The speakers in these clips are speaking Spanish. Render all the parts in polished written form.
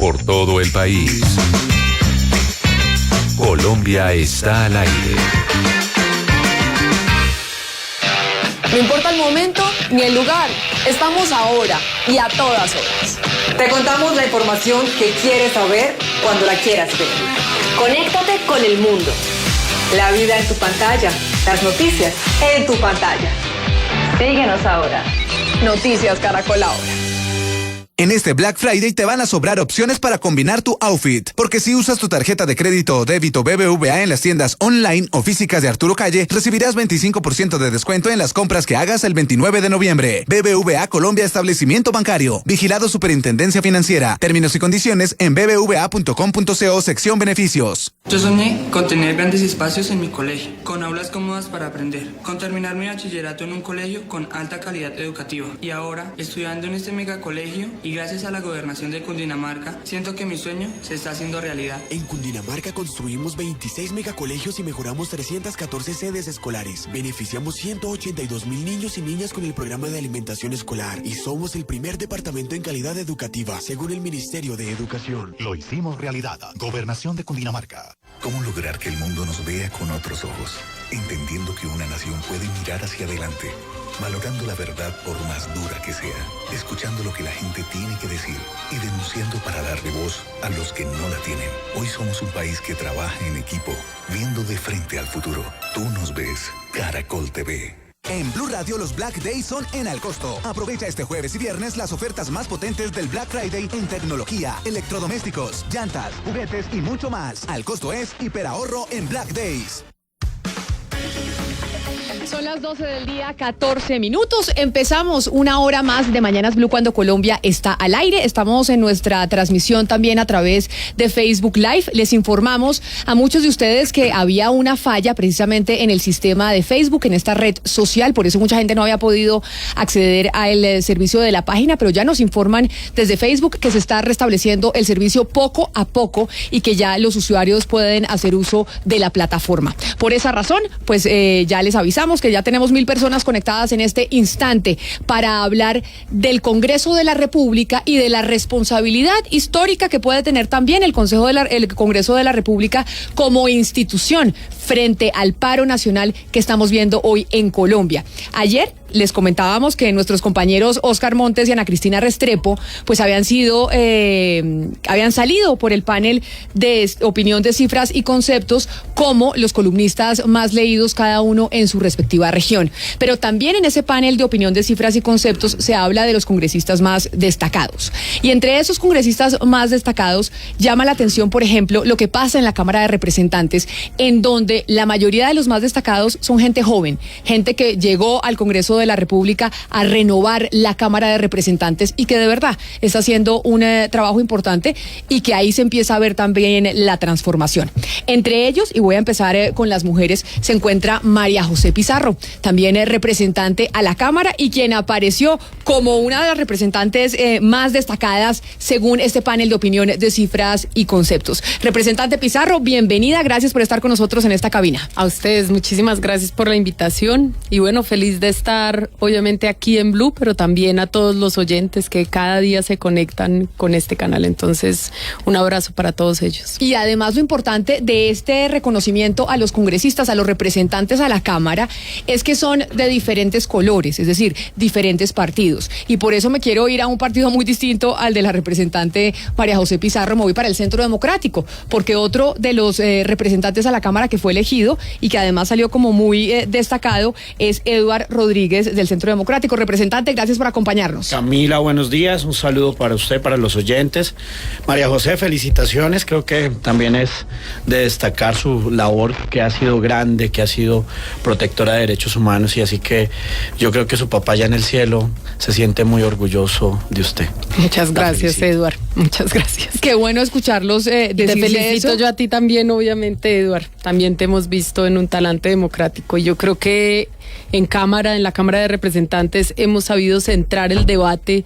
por todo el país. Colombia está al aire. No importa el momento ni el lugar, estamos ahora y a todas horas. Te contamos la información que quieres saber cuando la quieras ver. Conéctate con el mundo. La vida en tu pantalla, las noticias en tu pantalla. Síguenos ahora. Noticias Caracol Ahora. En este Black Friday te van a sobrar opciones para combinar tu outfit, porque si usas tu tarjeta de crédito o débito BBVA en las tiendas online o físicas de Arturo Calle, recibirás 25% de descuento en las compras que hagas el 29 de noviembre. BBVA Colombia Establecimiento Bancario. Vigilado Superintendencia Financiera. Términos y condiciones en bbva.com.co sección beneficios. Yo soñé con tener grandes espacios en mi colegio, con aulas cómodas para aprender, con terminar mi bachillerato en un colegio con alta calidad educativa. Y ahora, estudiando en este megacolegio y gracias a la gobernación de Cundinamarca, siento que mi sueño se está haciendo realidad. En Cundinamarca construimos 26 megacolegios y mejoramos 314 sedes escolares. Beneficiamos 182,000 niños y niñas con el programa de alimentación escolar y somos el primer departamento en calidad educativa, según el Ministerio de Educación. Lo hicimos realidad. Gobernación de Cundinamarca. ¿Cómo lograr que el mundo nos vea con otros ojos? Entendiendo que una nación puede mirar hacia adelante, valorando la verdad por más dura que sea, escuchando lo que la gente tiene que decir y denunciando para darle voz a los que no la tienen. Hoy somos un país que trabaja en equipo, viendo de frente al futuro. Tú nos ves, Caracol TV. En Blue Radio los Black Days son en Al Costo. Aprovecha este jueves y viernes las ofertas más potentes del Black Friday en tecnología, electrodomésticos, llantas, juguetes y mucho más. Al Costo es hiperahorro en Black Days. Son las 12 del día, 14 minutos. Empezamos una hora más de Mañanas Blue cuando Colombia está al aire. Estamos en nuestra transmisión también a través de Facebook Live. Les informamos a muchos de ustedes que había una falla precisamente en el sistema de Facebook, en esta red social. Por eso mucha gente no había podido acceder al servicio de la página, pero ya nos informan desde Facebook que se está restableciendo el servicio poco a poco y que ya los usuarios pueden hacer uso de la plataforma. Por esa razón, pues ya les avisamos que ya tenemos 1,000 personas conectadas en este instante para hablar del Congreso de la República y de la responsabilidad histórica que puede tener también el Congreso de la República como institución frente al paro nacional que estamos viendo hoy en Colombia. Ayer les comentábamos que nuestros compañeros Oscar Montes y Ana Cristina Restrepo pues habían salido por el panel de opinión de cifras y conceptos como los columnistas más leídos cada uno en su respectiva región. Pero también en ese panel de opinión de cifras y conceptos se habla de los congresistas más destacados. Y entre esos congresistas más destacados llama la atención, por ejemplo, lo que pasa en la Cámara de Representantes, en donde la mayoría de los más destacados son gente joven, gente que llegó al Congreso de la República a renovar la Cámara de Representantes y que de verdad está haciendo un trabajo importante y que ahí se empieza a ver también la transformación. Entre ellos, y voy a empezar con las mujeres, se encuentra María José Pizarro, también representante a la Cámara y quien apareció como una de las representantes más destacadas según este panel de opinión de cifras y conceptos. Representante Pizarro, bienvenida, gracias por estar con nosotros en esta cabina. A ustedes, muchísimas gracias por la invitación y bueno, feliz de estar obviamente aquí en Blue, pero también a todos los oyentes que cada día se conectan con este canal. Entonces, un abrazo para todos ellos. Y además lo importante de este reconocimiento a los congresistas, a los representantes a la Cámara, es que son de diferentes colores, es decir, diferentes partidos. Y por eso me quiero ir a un partido muy distinto al de la representante María José Pizarro. Me voy para el Centro Democrático, porque otro de los representantes a la Cámara que fue elegido y que además salió como muy destacado es Eduard Rodríguez del Centro Democrático. Representante, gracias por acompañarnos. Camila, buenos días, un saludo para usted, para los oyentes. María José, felicitaciones, creo que también es de destacar su labor, que ha sido grande, que ha sido protectora de derechos humanos, y así que yo creo que su papá ya en el cielo se siente muy orgulloso de usted. Muchas gracias, Eduard, muchas gracias. Qué bueno escucharlos decirle te felicito eso. Yo a ti también, obviamente, Eduard, también te hemos visto en un talante democrático y yo creo que en la Cámara de Representantes hemos sabido centrar el debate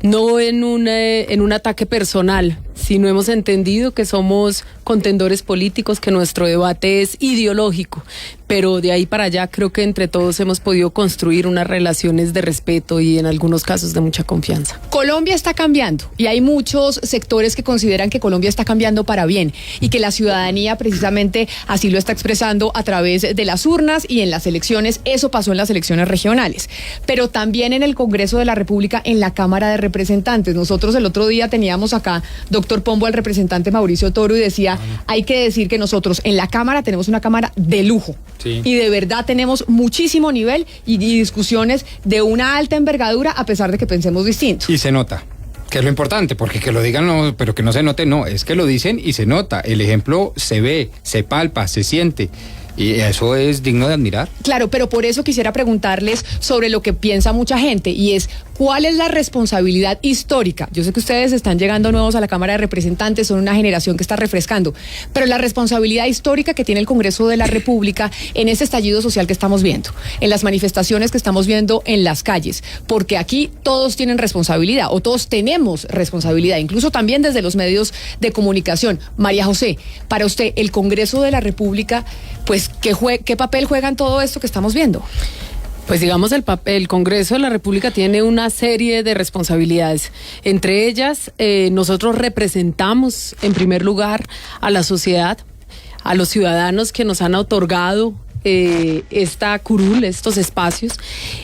no en un ataque personal, sino hemos entendido que somos contendores políticos, que nuestro debate es ideológico, pero de ahí para allá creo que entre todos hemos podido construir unas relaciones de respeto y en algunos casos de mucha confianza. Colombia está cambiando y hay muchos sectores que consideran que Colombia está cambiando para bien y que la ciudadanía precisamente así lo está expresando a través de las urnas y en las elecciones. Eso pasó en las elecciones regionales, pero también en el Congreso de la República, en la Cámara de Representantes. Nosotros el otro día teníamos acá, doctor Pombo, al representante Mauricio Toro, y decía, hay que decir que nosotros en la Cámara tenemos una Cámara de lujo. Sí. Y de verdad tenemos muchísimo nivel y discusiones de una alta envergadura, a pesar de que pensemos distinto. Y se nota, que es lo importante, porque que lo digan, no, pero que no se note, no, es que lo dicen y se nota. El ejemplo se ve, se palpa, se siente. Y eso es digno de admirar. Claro, pero por eso quisiera preguntarles sobre lo que piensa mucha gente, y es, ¿cuál es la responsabilidad histórica? Yo sé que ustedes están llegando nuevos a la Cámara de Representantes, son una generación que está refrescando, pero la responsabilidad histórica que tiene el Congreso de la República en ese estallido social que estamos viendo, en las manifestaciones que estamos viendo en las calles, porque aquí todos tienen responsabilidad, o todos tenemos responsabilidad, incluso también desde los medios de comunicación. María José, para usted, el Congreso de la República, pues, ¿qué papel juega en todo esto que estamos viendo? Pues digamos, el Congreso de la República tiene una serie de responsabilidades. Entre ellas, nosotros representamos en primer lugar a la sociedad, a los ciudadanos que nos han otorgado esta curul, estos espacios,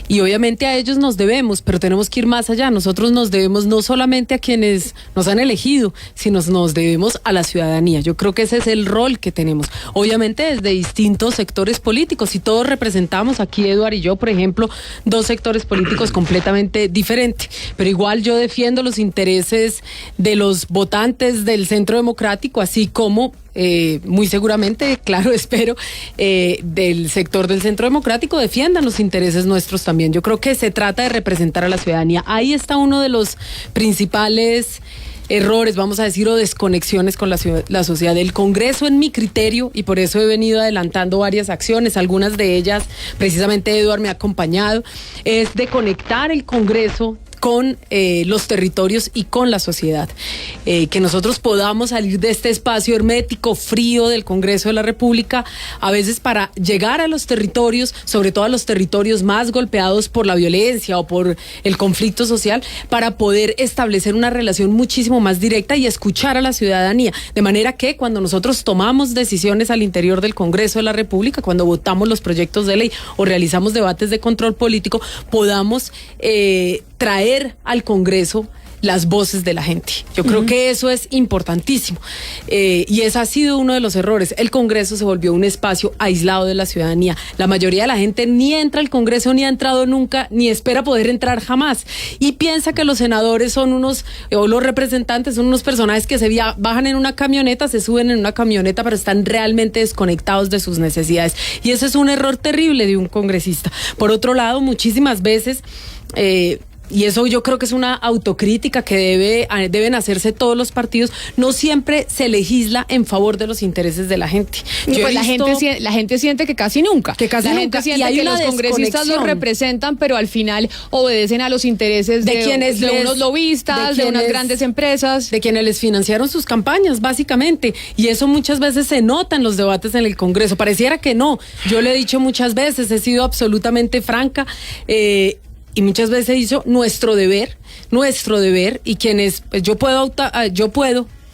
y obviamente a ellos nos debemos, pero tenemos que ir más allá. Nosotros nos debemos no solamente a quienes nos han elegido, sino nos debemos a la ciudadanía. Yo creo que ese es el rol que tenemos, obviamente desde distintos sectores políticos, y todos representamos aquí, Eduard y yo, por ejemplo, dos sectores políticos completamente diferentes, pero igual yo defiendo los intereses de los votantes del Centro Democrático, así como muy seguramente, claro, espero, del sector del Centro Democrático defiendan los intereses nuestros también. Yo creo que se trata de representar a la ciudadanía. Ahí está uno de los principales errores, vamos a decir, o desconexiones con la sociedad. El Congreso, en mi criterio, y por eso he venido adelantando varias acciones, algunas de ellas, precisamente Eduard me ha acompañado, es de conectar el Congreso con los territorios y con la sociedad, que nosotros podamos salir de este espacio hermético, frío del Congreso de la República, a veces para llegar a los territorios, sobre todo a los territorios más golpeados por la violencia o por el conflicto social, para poder establecer una relación muchísimo más directa y escuchar a la ciudadanía, de manera que cuando nosotros tomamos decisiones al interior del Congreso de la República, cuando votamos los proyectos de ley o realizamos debates de control político, podamos traer al Congreso las voces de la gente. Yo creo que eso es importantísimo, y ese ha sido uno de los errores. El Congreso se volvió un espacio aislado de la ciudadanía. La mayoría de la gente ni entra al Congreso, ni ha entrado nunca, ni espera poder entrar jamás, y piensa que los senadores son unos, o los representantes son unos personajes que se bajan en una camioneta, se suben en una camioneta, pero están realmente desconectados de sus necesidades, y ese es un error terrible de un congresista. Por otro lado, muchísimas veces y eso yo creo que es una autocrítica que deben hacerse todos los partidos, no siempre se legisla en favor de los intereses de la gente. Pues la gente siente que casi nunca. La gente siente que los congresistas los representan, pero al final obedecen a los intereses de unos lobistas, de unas grandes empresas. De quienes les financiaron sus campañas, básicamente. Y eso muchas veces se nota en los debates en el Congreso. Pareciera que no. Yo lo he dicho muchas veces, he sido absolutamente franca, y muchas veces hizo nuestro deber, y quienes, pues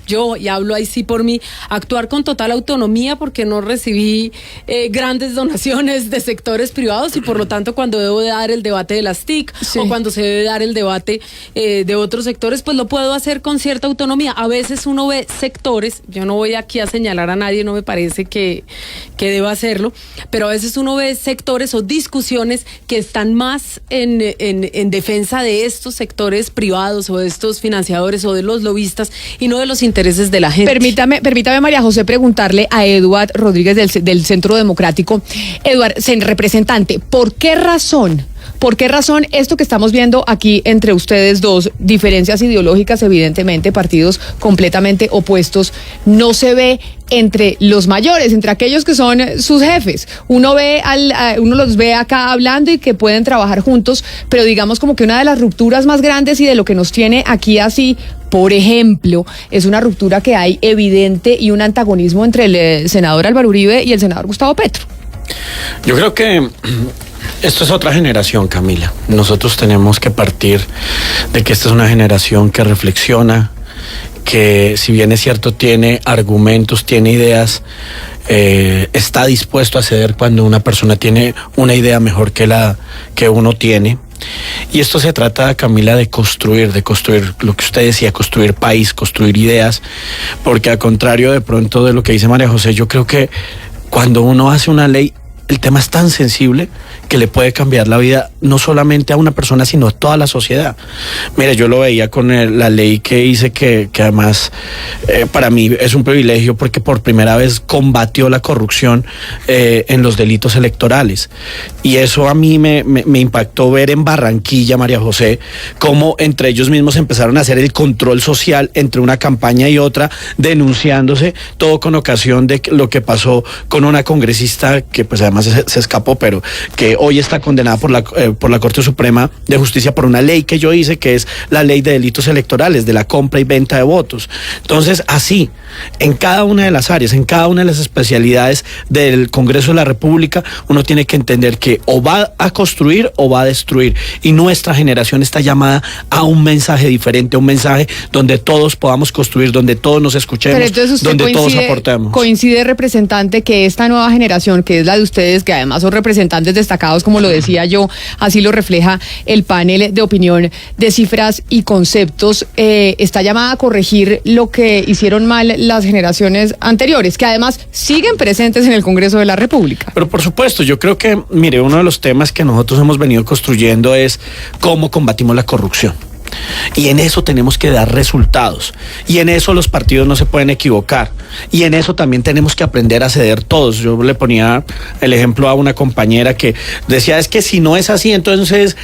yo, y hablo ahí sí por mí, actuar con total autonomía, porque no recibí grandes donaciones de sectores privados, y por lo tanto cuando debo dar el debate de las TIC, sí, o cuando se debe dar el debate de otros sectores, pues lo puedo hacer con cierta autonomía. A veces uno ve sectores, yo no voy aquí a señalar a nadie, no me parece que deba hacerlo, pero a veces uno ve sectores o discusiones que están más en defensa de estos sectores privados o de estos financiadores o de los lobistas, y no de los intereses de la gente. Permítame, María José, preguntarle a Eduard Rodríguez del Centro Democrático. Eduard, representante, ¿por qué razón ¿Por qué razón esto que estamos viendo aquí entre ustedes dos, diferencias ideológicas evidentemente, partidos completamente opuestos, no se ve entre los mayores, entre aquellos que son sus jefes? Uno los ve acá hablando y que pueden trabajar juntos, pero digamos como que una de las rupturas más grandes y de lo que nos tiene aquí así, por ejemplo, es una ruptura que hay evidente y un antagonismo entre el senador Álvaro Uribe y el senador Gustavo Petro. Yo creo que esto es otra generación, Camila. Nosotros tenemos que partir de que esta es una generación que reflexiona, que si bien es cierto tiene argumentos, tiene ideas, está dispuesto a ceder cuando una persona tiene una idea mejor que la que uno tiene. Y esto se trata, Camila, de construir lo que usted decía, construir país, construir ideas, porque al contrario de pronto de lo que dice María José, yo creo que cuando uno hace una ley, el tema es tan sensible que le puede cambiar la vida no solamente a una persona, sino a toda la sociedad. Mire, yo lo veía con la ley que hice, que además para mí es un privilegio porque por primera vez combatió la corrupción en los delitos electorales. Y eso a mí me impactó ver en Barranquilla, María José, cómo entre ellos mismos empezaron a hacer el control social entre una campaña y otra, denunciándose, todo con ocasión de lo que pasó con una congresista que pues además se escapó, pero que hoy está condenada por la Corte Suprema de Justicia por una ley que yo hice, que es la ley de delitos electorales, de la compra y venta de votos. Entonces, así, en cada una de las áreas, en cada una de las especialidades del Congreso de la República, uno tiene que entender que o va a construir o va a destruir. Y nuestra generación está llamada a un mensaje diferente, un mensaje donde todos podamos construir, donde todos nos escuchemos, pero entonces usted donde todos aportemos. Coincide, representante, que esta nueva generación, que es la de ustedes, que además son representantes destacados, como lo decía yo, así lo refleja el panel de opinión de Cifras y Conceptos, está llamada a corregir lo que hicieron mal las generaciones anteriores, que además siguen presentes en el Congreso de la República. Pero por supuesto, yo creo que, mire, uno de los temas que nosotros hemos venido construyendo es cómo combatimos la corrupción. Y en eso tenemos que dar resultados. Y en eso los partidos no se pueden equivocar. Y en eso también tenemos que aprender a ceder todos. Yo le ponía el ejemplo a una compañera que decía, es que si no es así, entonces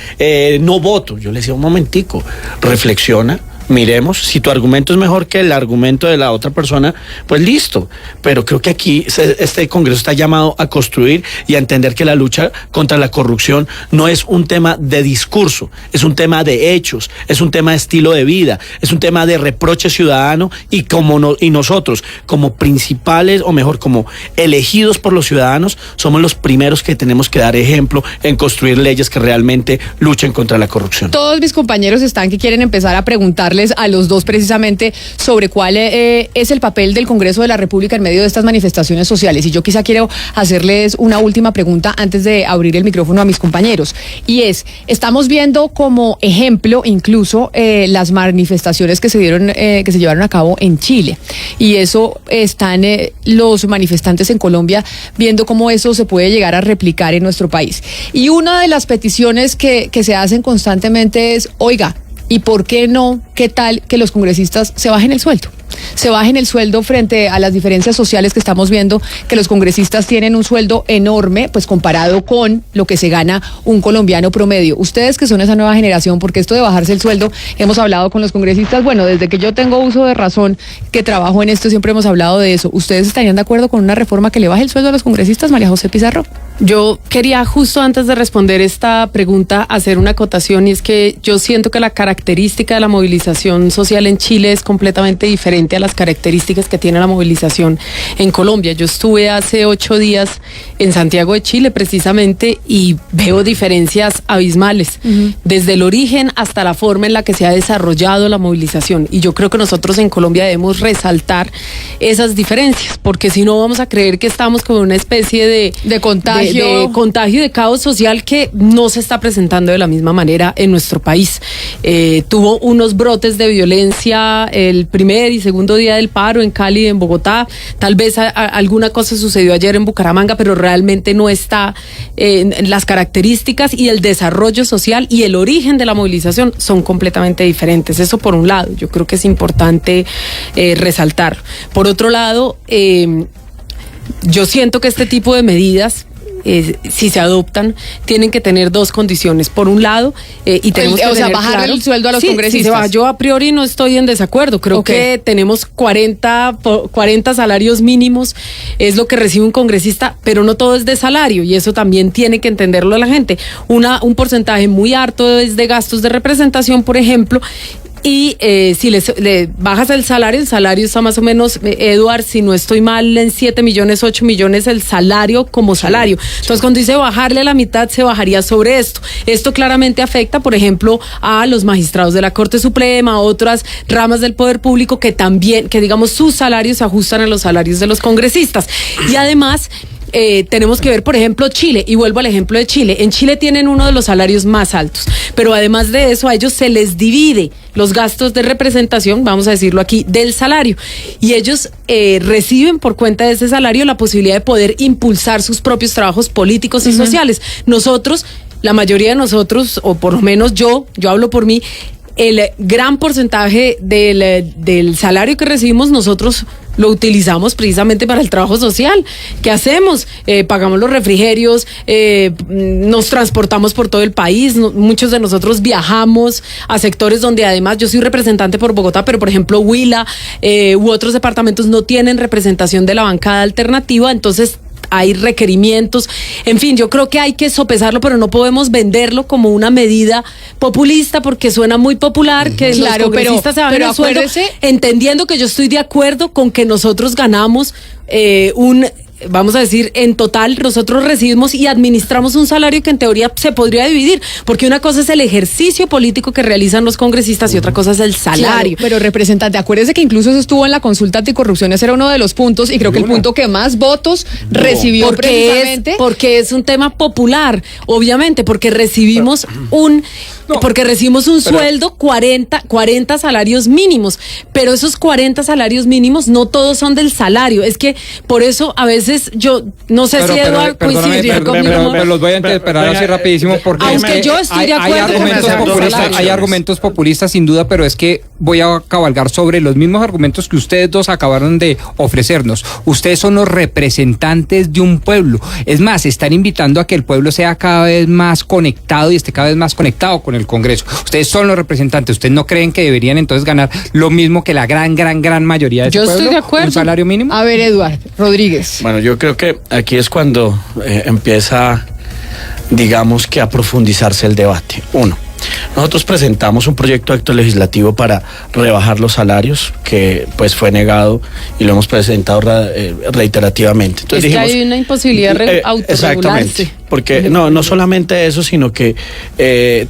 no voto. Yo le decía, un momentico, reflexiona. Miremos, si tu argumento es mejor que el argumento de la otra persona, pues listo. Pero creo que aquí este Congreso está llamado a construir y a entender que la lucha contra la corrupción no es un tema de discurso, es un tema de hechos, es un tema de estilo de vida, es un tema de reproche ciudadano y nosotros, como principales, o mejor, como elegidos por los ciudadanos, somos los primeros que tenemos que dar ejemplo en construir leyes que realmente luchen contra la corrupción. Todos mis compañeros están que quieren empezar a preguntarles a los dos precisamente sobre cuál es el papel del Congreso de la República en medio de estas manifestaciones sociales. Y yo quizá quiero hacerles una última pregunta antes de abrir el micrófono a mis compañeros. Y estamos viendo como ejemplo incluso las manifestaciones que se llevaron a cabo en Chile. Y eso están los manifestantes en Colombia viendo cómo eso se puede llegar a replicar en nuestro país. Y una de las peticiones que se hacen constantemente es, oiga, ¿y por qué no? ¿Qué tal que los congresistas se bajen el sueldo? Se bajen el sueldo frente a las diferencias sociales que estamos viendo, que los congresistas tienen un sueldo enorme, pues comparado con lo que se gana un colombiano promedio. Ustedes que son esa nueva generación, porque esto de bajarse el sueldo, hemos hablado con los congresistas, bueno, desde que yo tengo uso de razón, que trabajo en esto, siempre hemos hablado de eso. ¿Ustedes estarían de acuerdo con una reforma que le baje el sueldo a los congresistas, María José Pizarro? Yo quería, justo antes de responder esta pregunta, hacer una acotación, y es que yo siento que la característica de la movilización social en Chile es completamente diferente a las características que tiene la movilización en Colombia. Yo estuve hace 8 días en Santiago de Chile precisamente y veo diferencias abismales, desde el origen hasta la forma en la que se ha desarrollado la movilización. Y yo creo que nosotros en Colombia debemos resaltar esas diferencias, porque si no vamos a creer que estamos como una especie de contagio y de caos social que no se está presentando de la misma manera en nuestro país. Tuvo unos brotes de violencia el primer y segundo día del paro en Cali y en Bogotá. Tal vez alguna cosa sucedió ayer en Bucaramanga, pero realmente no está las características y el desarrollo social y el origen de la movilización son completamente diferentes. Eso por un lado, yo creo que es importante resaltar. Por otro lado, yo siento que este tipo de medidas si se adoptan, tienen que tener dos condiciones. Por un lado, y tenemos que tener bajar claro, el sueldo a los congresistas. Sí, se baja. Yo a priori no estoy en desacuerdo. Creo que tenemos 40 salarios mínimos, es lo que recibe un congresista, pero no todo es de salario, y eso también tiene que entenderlo la gente. Un porcentaje muy alto es de gastos de representación, por ejemplo, y si le bajas el salario está más o menos, Eduard, si no estoy mal, en 7 millones, 8 millones el salario como salario. Entonces, cuando dice bajarle la mitad, se bajaría sobre esto. Esto claramente afecta, por ejemplo, a los magistrados de la Corte Suprema, a otras ramas del Poder Público que también, que digamos, sus salarios se ajustan a los salarios de los congresistas. Y además, tenemos que ver, por ejemplo, Chile, y vuelvo al ejemplo de Chile. En Chile tienen uno de los salarios más altos, pero además de eso a ellos se les divide los gastos de representación, vamos a decirlo aquí, del salario, y ellos reciben por cuenta de ese salario la posibilidad de poder impulsar sus propios trabajos políticos y sociales. Nosotros, la mayoría de nosotros, o por lo menos yo hablo por mí, el gran porcentaje del salario que recibimos nosotros lo utilizamos precisamente para el trabajo social. ¿Qué hacemos? Pagamos los refrigerios, nos transportamos por todo el país, muchos de nosotros viajamos a sectores donde además, yo soy representante por Bogotá, pero por ejemplo Huila u otros departamentos no tienen representación de la bancada alternativa, entonces hay requerimientos, en fin, yo creo que hay que sopesarlo, pero no podemos venderlo como una medida populista porque suena muy popular, que los congresistas se bajen el sueldo, entendiendo que yo estoy de acuerdo con que nosotros ganamos vamos a decir, en total nosotros recibimos y administramos un salario que en teoría se podría dividir, porque una cosa es el ejercicio político que realizan los congresistas y otra cosa es el salario. Claro, pero representante, acuérdese que incluso eso estuvo en la consulta anticorrupción, ese era uno de los puntos, y creo que el punto que más votos recibió precisamente. Porque es un tema popular, obviamente, porque recibimos un sueldo, 40 salarios mínimos, pero esos 40 salarios mínimos no todos son del salario, es que por eso a veces yo no sé si Eduardo coincidiría conmigo. Pero los voy a interpretar así rapidísimo, porque aunque yo estoy de acuerdo hay argumentos populistas sin duda, pero es que voy a cabalgar sobre los mismos argumentos que ustedes dos acabaron de ofrecernos. Ustedes son los representantes de un pueblo, es más, están invitando a que el pueblo sea cada vez más conectado y esté cada vez más conectado con el Congreso. Ustedes son los representantes, ¿ustedes no creen que deberían entonces ganar lo mismo que la gran mayoría de ese pueblo? Yo estoy de acuerdo. ¿Un salario mínimo? A ver, Eduardo Rodríguez. Bueno, yo creo que aquí es cuando empieza, digamos que a profundizarse el debate. Uno, nosotros presentamos un proyecto de acto legislativo para rebajar los salarios, que pues fue negado y lo hemos presentado reiterativamente. Entonces es dijimos, que hay una imposibilidad de autorregularse. Exactamente, porque no solamente eso, sino que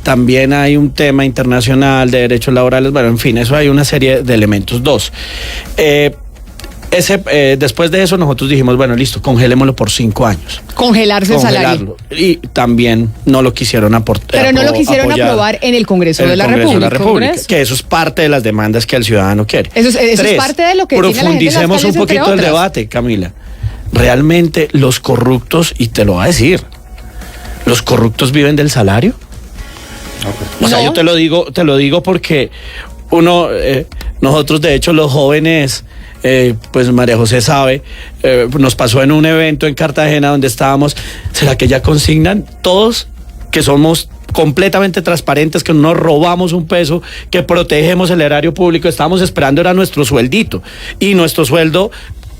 también hay un tema internacional de derechos laborales, bueno, en fin, eso hay una serie de elementos. Dos, después de eso nosotros dijimos, bueno, listo, congelémoslo por 5 años. Congelarse el salario. Y también no lo quisieron aportar. Pero no lo quisieron aprobar en el Congreso de la República. Que eso es parte de las demandas que el ciudadano quiere. Eso es parte de lo que profundicemos un poquito el debate, Camila. Realmente los corruptos, y te lo voy a decir, ¿los corruptos viven del salario? O sea, yo te lo digo porque nosotros de hecho los jóvenes, pues María José sabe, nos pasó en un evento en Cartagena donde estábamos, ¿será que ya consignan todos que somos completamente transparentes, que no robamos un peso, que protegemos el erario público? Estábamos esperando, era nuestro sueldito, y nuestro sueldo,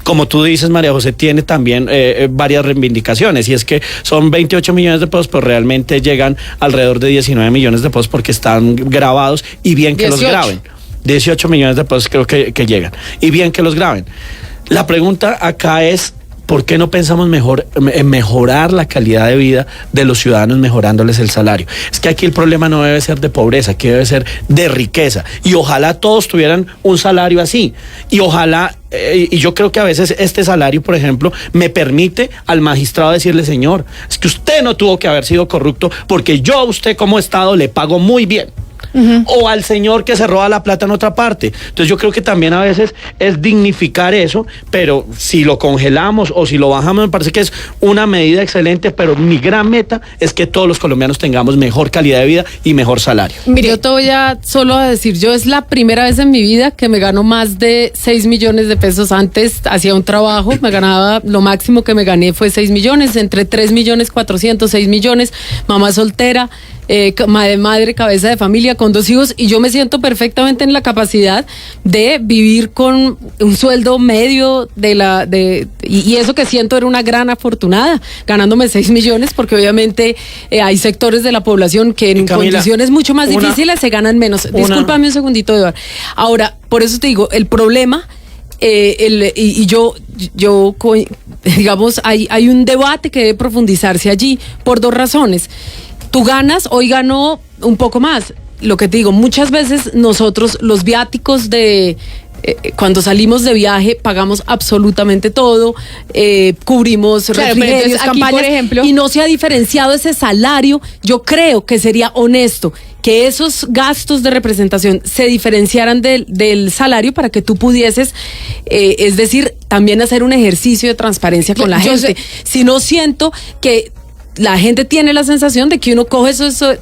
como tú dices, María José, tiene también varias reivindicaciones, y es que son 28 millones de pesos, pero realmente llegan alrededor de 19 millones de pesos porque están grabados, y bien que 18. los graben. 18 millones de pesos creo que llegan, y bien que los graben. La pregunta acá es, ¿por qué no pensamos en mejorar la calidad de vida de los ciudadanos mejorándoles el salario? Es que aquí el problema no debe ser de pobreza, aquí debe ser de riqueza, y ojalá todos tuvieran un salario así, y ojalá, y yo creo que a veces este salario, por ejemplo, me permite al magistrado decirle, señor, es que usted no tuvo que haber sido corrupto, porque yo a usted como Estado le pago muy bien. o al señor que se roba la plata en otra parte. Entonces yo creo que también a veces es dignificar eso, pero si lo congelamos o si lo bajamos, me parece que es una medida excelente, pero mi gran meta es que todos los colombianos tengamos mejor calidad de vida y mejor salario. Mire, yo te voy a solo a decir, yo es la primera vez en mi vida que me gano más de 6 millones de pesos. Antes hacía un trabajo, me ganaba, lo máximo que me gané fue 6 millones, entre 3.400.000, 6 millones, mamá soltera, madre, cabeza de familia, con 2 hijos, y yo me siento perfectamente en la capacidad de vivir con un sueldo medio y eso que siento era una gran afortunada, ganándome 6 millones, porque obviamente hay sectores de la población que en Camila, condiciones mucho más difíciles se ganan menos. Discúlpame un segundito, Eduardo. Ahora, por eso te digo, el problema, digamos, hay un debate que debe profundizarse allí por 2 razones. Tú ganas, hoy ganó un poco más. Lo que te digo, muchas veces nosotros los viáticos cuando salimos de viaje pagamos absolutamente todo, cubrimos refrigerios, campañas, por ejemplo, y no se ha diferenciado ese salario. Yo creo que sería honesto que esos gastos de representación se diferenciaran del salario para que tú pudieses, es decir, también hacer un ejercicio de transparencia con la gente. Si no, siento que la gente tiene la sensación de que uno coge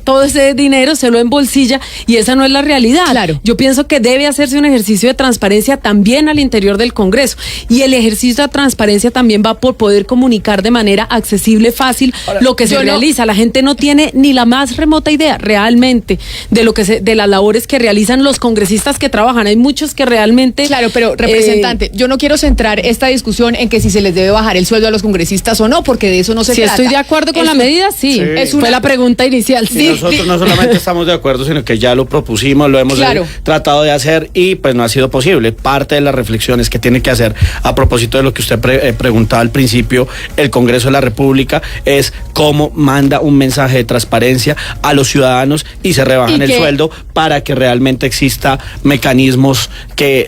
todo ese dinero, se lo embolsilla, y esa no es la realidad. Claro. Yo pienso que debe hacerse un ejercicio de transparencia también al interior del Congreso, y el ejercicio de transparencia también va por poder comunicar de manera accesible, fácil, lo que se realiza. La gente no tiene ni la más remota idea realmente de las labores que realizan los congresistas que trabajan. Hay muchos que realmente... Claro, pero representante, yo no quiero centrar esta discusión en que si se les debe bajar el sueldo a los congresistas o no, porque de eso no se trata. Estoy de acuerdo con la medida, sí. Fue la pregunta inicial, sí. Nosotros no solamente estamos de acuerdo, sino que ya lo propusimos, lo hemos tratado de hacer y pues no ha sido posible. Parte de las reflexiones que tiene que hacer a propósito de lo que usted preguntaba al principio, el Congreso de la República, es cómo manda un mensaje de transparencia a los ciudadanos y se rebajan el sueldo para que realmente exista mecanismos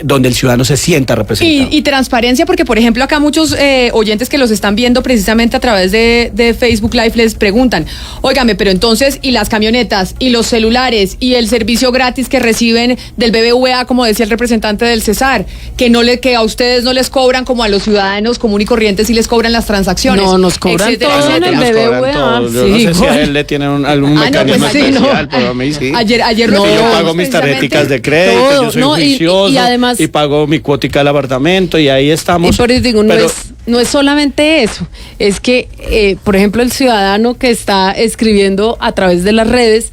donde el ciudadano se sienta representado. Y transparencia, porque por ejemplo acá muchos oyentes que los están viendo precisamente a través de Facebook Live les preguntan, óigame, pero entonces, ¿y las camionetas, y los celulares, y el servicio gratis que reciben del BBVA, como decía el representante del Cesar, que a ustedes no les cobran como a los ciudadanos común y corrientes y les cobran las transacciones? No, nos cobran todo en el BBVA. Yo no sé si a él le tienen algún mecanismo especial, pero a mí sí. Ayer yo pago mis tarjeticas de crédito, yo soy juicioso, y además, y pago mi cuotica del apartamento, y ahí estamos. Y por eso digo, no es solamente eso, es que, por ejemplo, el ciudadano que está escribiendo a través de las redes,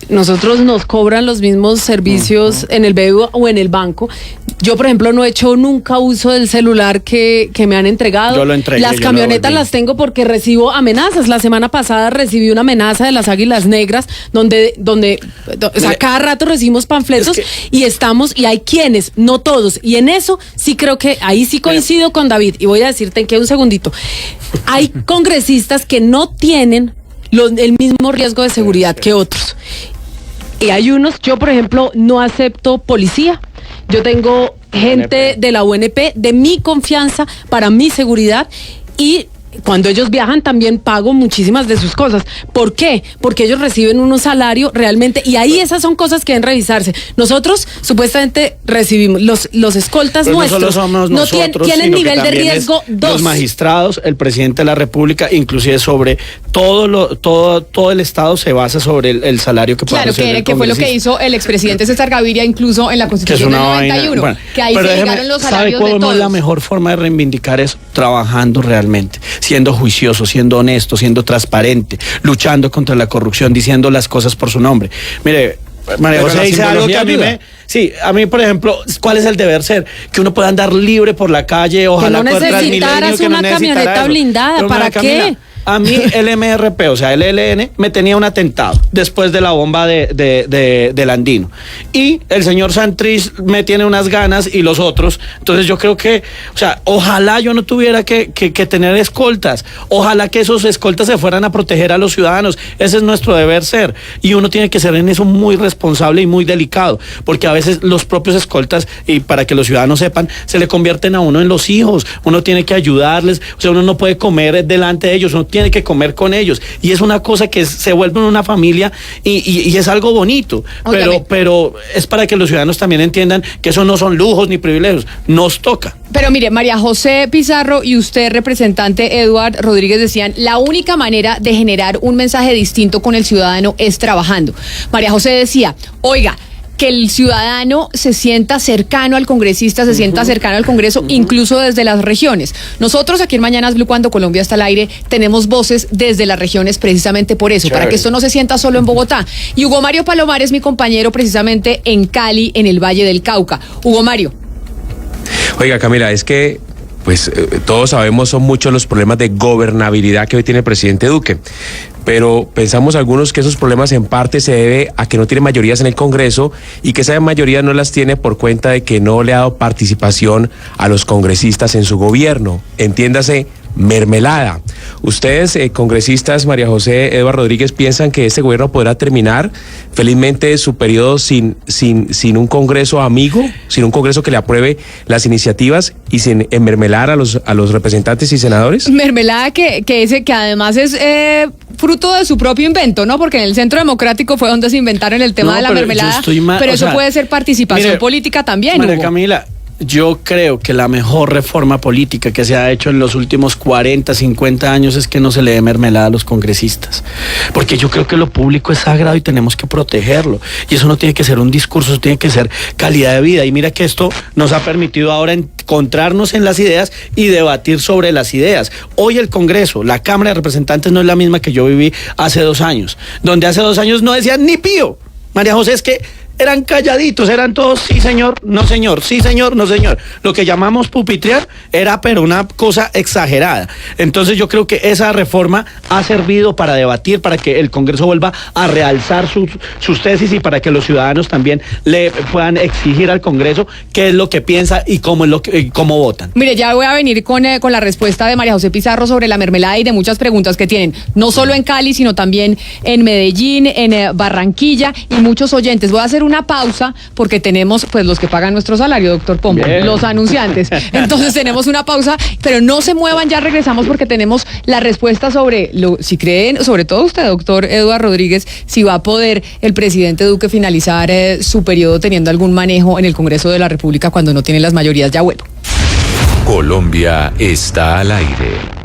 nosotros nos cobran los mismos servicios en el BBVA o en el banco. Yo, por ejemplo, no he hecho nunca uso del celular que me han entregado. Yo lo entregué. Las camionetas las tengo porque recibo amenazas. La semana pasada recibí una amenaza de las Águilas Negras, donde o sea, cada rato recibimos panfletos y hay quienes, no todos. Y en eso sí creo que ahí sí coincido con David. Y voy a decirte que un segundito. Hay congresistas que no tienen el mismo riesgo de seguridad que otros. Y hay unos, yo por ejemplo no acepto policía. Yo tengo gente de la UNP, de mi confianza, para mi seguridad, y cuando ellos viajan también pago muchísimas de sus cosas. ¿Por qué? Porque ellos reciben un salario realmente, y ahí esas son cosas que deben revisarse. Nosotros supuestamente recibimos los escoltas nuestros, no solo somos nosotros, tienen nivel de riesgo 2. Los magistrados, el presidente de la República, inclusive sobre todo el Estado se basa sobre el salario que puede recibir el que fue lo que hizo el expresidente César Gaviria incluso en la Constitución del 91, que ahí se llegaron los salarios de todos. La mejor forma de reivindicar eso, trabajando realmente, siendo juicioso, siendo honesto, siendo transparente, luchando contra la corrupción, diciendo las cosas por su nombre. Mire, María José dice algo que a mí a mí, por ejemplo, ¿cuál es el deber ser? Que uno pueda andar libre por la calle, ojalá que no necesitaras una camioneta blindada, ¿para qué? A mí el MRP, o sea, el ELN, me tenía un atentado después de la bomba del Andino. Y el señor Santrich me tiene unas ganas y los otros. Entonces yo creo que, o sea, ojalá yo no tuviera que tener escoltas. Ojalá que esos escoltas se fueran a proteger a los ciudadanos. Ese es nuestro deber ser. Y uno tiene que ser en eso muy responsable y muy delicado. Porque a veces los propios escoltas, y para que los ciudadanos sepan, se le convierten a uno en los hijos. Uno tiene que ayudarles. O sea, uno no puede comer delante de ellos. Uno tiene que comer con ellos. Y es una cosa que se vuelve una familia y es algo bonito. Pero es para que los ciudadanos también entiendan que eso no son lujos ni privilegios. Nos toca. Pero mire, María José Pizarro y usted, representante Eduard Rodríguez, decían, la única manera de generar un mensaje distinto con el ciudadano es trabajando. María José decía, oiga, que el ciudadano se sienta cercano al congresista, se sienta cercano al Congreso, incluso desde las regiones. Nosotros aquí en Mañanas Blue, cuando Colombia está al aire, tenemos voces desde las regiones precisamente por eso, para que esto no se sienta solo en Bogotá. Y Hugo Mario Palomar es mi compañero precisamente en Cali, en el Valle del Cauca. Hugo Mario. Oiga, Camila, es que pues todos sabemos, son muchos los problemas de gobernabilidad que hoy tiene el presidente Duque, pero pensamos algunos que esos problemas en parte se debe a que no tiene mayorías en el Congreso y que esa mayoría no las tiene por cuenta de que no le ha dado participación a los congresistas en su gobierno, entiéndase, mermelada. Ustedes, congresistas, María José, Eduard Rodríguez, ¿piensan que este gobierno podrá terminar felizmente su periodo sin un Congreso amigo, sin un Congreso que le apruebe las iniciativas y sin enmermelar a los representantes y senadores? Mermelada que además es fruto de su propio invento, ¿no? Porque en el Centro Democrático fue donde se inventaron el tema de la mermelada, pero eso puede ser participación política también, María Hugo. Camila, yo creo que la mejor reforma política que se ha hecho en los últimos 40, 50 años es que no se le dé mermelada a los congresistas. Porque yo creo que lo público es sagrado y tenemos que protegerlo. Y eso no tiene que ser un discurso, eso tiene que ser calidad de vida. Y mira que esto nos ha permitido ahora encontrarnos en las ideas y debatir sobre las ideas. Hoy el Congreso, la Cámara de Representantes no es la misma que yo viví hace 2 años. Donde hace 2 años no decían ni pío. María José, es que eran calladitos, eran todos sí señor, no señor, sí señor, no señor. Lo que llamamos pupitrear era pero una cosa exagerada. Entonces yo creo que esa reforma ha servido para debatir, para que el Congreso vuelva a realzar sus tesis y para que los ciudadanos también le puedan exigir al Congreso qué es lo que piensa y cómo votan. Mire, ya voy a venir con la respuesta de María José Pizarro sobre la mermelada y de muchas preguntas que tienen, no solo en Cali, sino también en Medellín, en Barranquilla y muchos oyentes. Voy a hacer una pausa porque tenemos pues los que pagan nuestro salario, doctor Pombo, los anunciantes. Entonces tenemos una pausa, pero no se muevan, ya regresamos porque tenemos la respuesta sobre si creen, sobre todo usted, doctor Eduard Rodríguez, si va a poder el presidente Duque finalizar su periodo teniendo algún manejo en el Congreso de la República cuando no tiene las mayorías. Ya vuelvo. Colombia está al aire.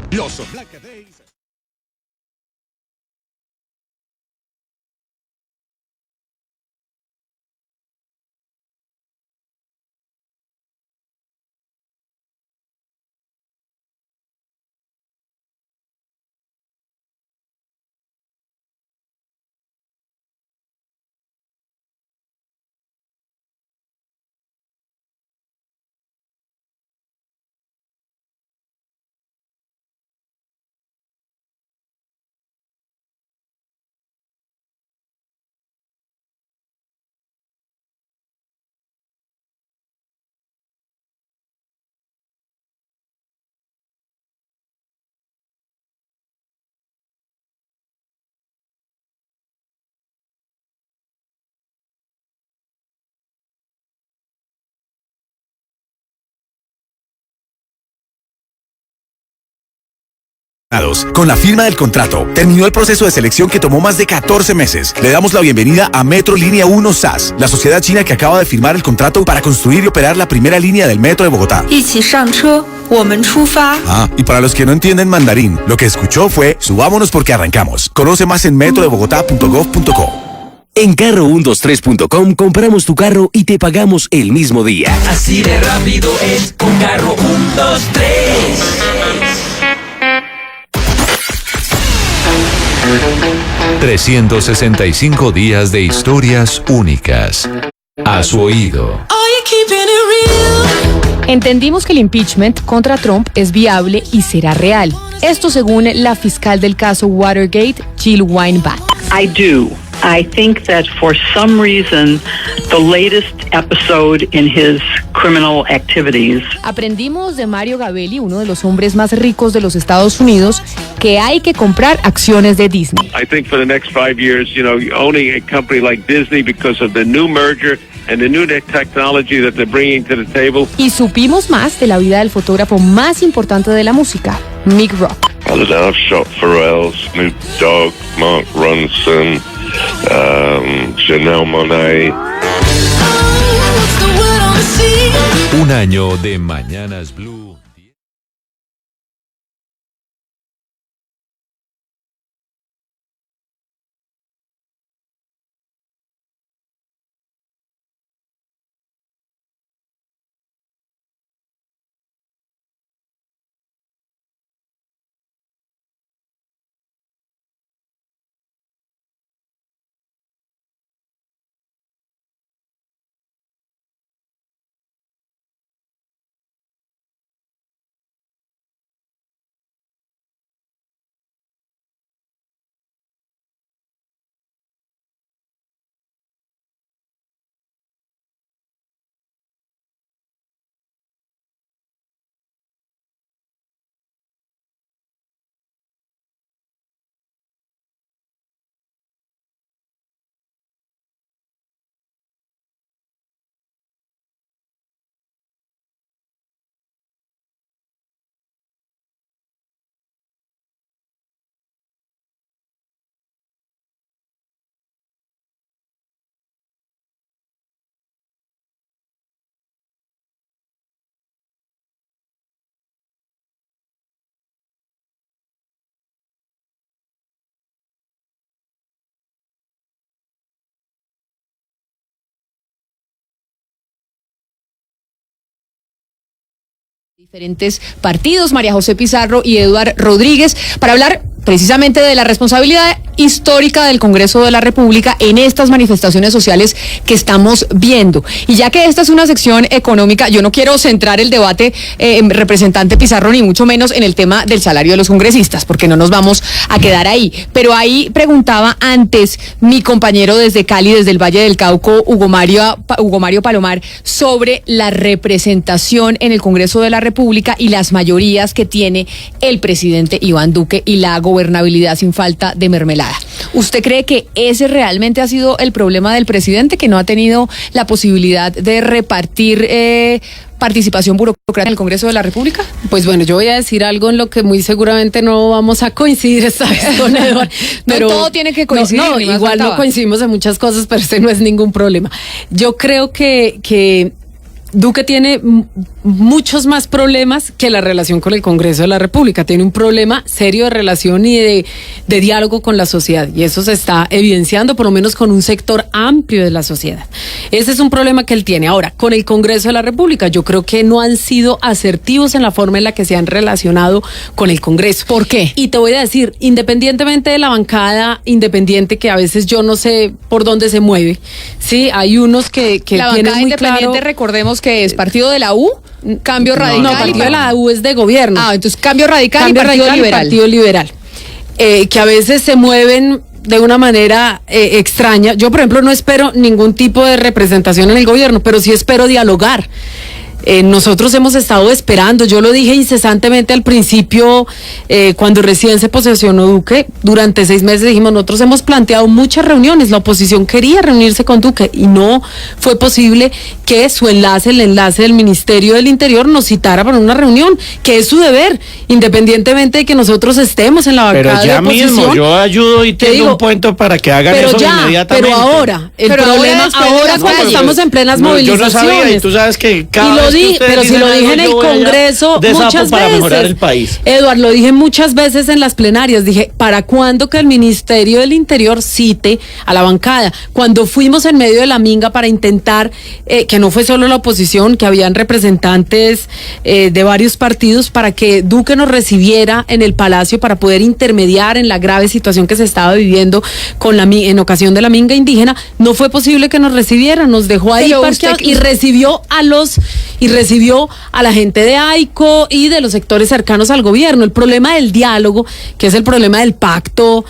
Con la firma del contrato, terminó el proceso de selección que tomó más de 14 meses. Le damos la bienvenida a Metro Línea 1 SAS, la sociedad china que acaba de firmar el contrato para construir y operar la primera línea del metro de Bogotá. Y para los que no entienden mandarín, lo que escuchó fue subámonos porque arrancamos. Conoce más en metrodebogotá.gov.co. En carro123.com compramos tu carro y te pagamos el mismo día. Así de rápido es con Carro 123. 365 días de historias únicas. A su oído. Entendimos que el impeachment contra Trump es viable y será real. Esto según la fiscal del caso Watergate, Jill Wine-Banks. I do. I think that for some reason, the latest episode in his criminal activities. Aprendimos de Mario Gabelli, uno de los hombres más ricos de los Estados Unidos, que hay que comprar acciones de Disney. I think for the next 5 years, owning a company like Disney because of the new merger and the new technology that they're bringing to the table. Y supimos más de la vida del fotógrafo más importante de la música, Mick Rock. I don't know, I've shot Pharrell, Snoop Dogg, Mark Ronson, Janelle Monáe. Un año de Mañanas Blue. Diferentes partidos, María José Pizarro y Eduard Rodríguez, para hablar precisamente de la responsabilidad histórica del Congreso de la República en estas manifestaciones sociales que estamos viendo. Y ya que esta es una sección económica, yo no quiero centrar el debate, representante Pizarro, ni mucho menos en el tema del salario de los congresistas, porque no nos vamos a quedar ahí. Pero ahí preguntaba antes mi compañero desde Cali, desde el Valle del Cauca, Hugo Mario Palomar, sobre la representación en el Congreso de la República y las mayorías que tiene el presidente Iván Duque y la gobernabilidad sin falta de mermelada. ¿Usted cree que ese realmente ha sido el problema del presidente, que no ha tenido la posibilidad de repartir participación burocrática en el Congreso de la República? Pues bueno, yo voy a decir algo en lo que muy seguramente no vamos a coincidir esta vez con Eduardo. Pero todo tiene que coincidir. No, igual no coincidimos en muchas cosas, pero ese no es ningún problema. Yo creo que Duque tiene muchos más problemas que la relación con el Congreso de la República. Tiene un problema serio de relación y de diálogo con la sociedad, y eso se está evidenciando por lo menos con un sector amplio de la sociedad. Ese es un problema que él tiene. Ahora, con el Congreso de la República, yo creo que no han sido asertivos en la forma en la que se han relacionado con el Congreso. ¿Por qué? Y te voy a decir, independientemente de la bancada independiente, que a veces yo no sé por dónde se mueve, sí, hay unos que la tienen bancada muy independiente, claro, recordemos que es partido de la U, Cambio Radical. No, partido de la U es de gobierno. Entonces Cambio Radical Cambio y Partido Radical Liberal. Y Partido Liberal. Que a veces se mueven de una manera extraña. Yo, por ejemplo, no espero ningún tipo de representación en el gobierno, pero sí espero dialogar. Nosotros hemos estado esperando, yo lo dije incesantemente al principio, cuando recién se posesionó Duque, durante 6 meses dijimos, nosotros hemos planteado muchas reuniones, la oposición quería reunirse con Duque y no fue posible que el enlace del Ministerio del Interior nos citara para una reunión, que es su deber, independientemente de que nosotros estemos en la bancada de oposición. Pero ya mismo, yo ayudo y tengo un puente para que hagan eso inmediatamente. Pero ahora, el problema ahora cuando estamos en plenas movilizaciones. Yo no sabía, y tú sabes que cada pero si lo dije en el Congreso muchas para veces, mejorar el país. Eduardo, lo dije muchas veces en las plenarias, dije, ¿para cuándo que el Ministerio del Interior cite a la bancada? Cuando fuimos en medio de la minga para intentar, que no fue solo la oposición, que habían representantes de varios partidos, para que Duque nos recibiera en el Palacio para poder intermediar en la grave situación que se estaba viviendo en ocasión de la minga indígena, no fue posible que nos recibiera, nos dejó ahí parqueados y recibió a la gente de AICO y de los sectores cercanos al gobierno. El problema del diálogo, que es el problema del pacto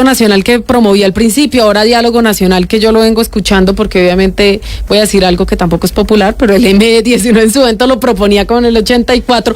nacional que promovía al principio, ahora diálogo nacional, que yo lo vengo escuchando porque obviamente voy a decir algo que tampoco es popular, pero el M19 en su evento lo proponía como en el 84.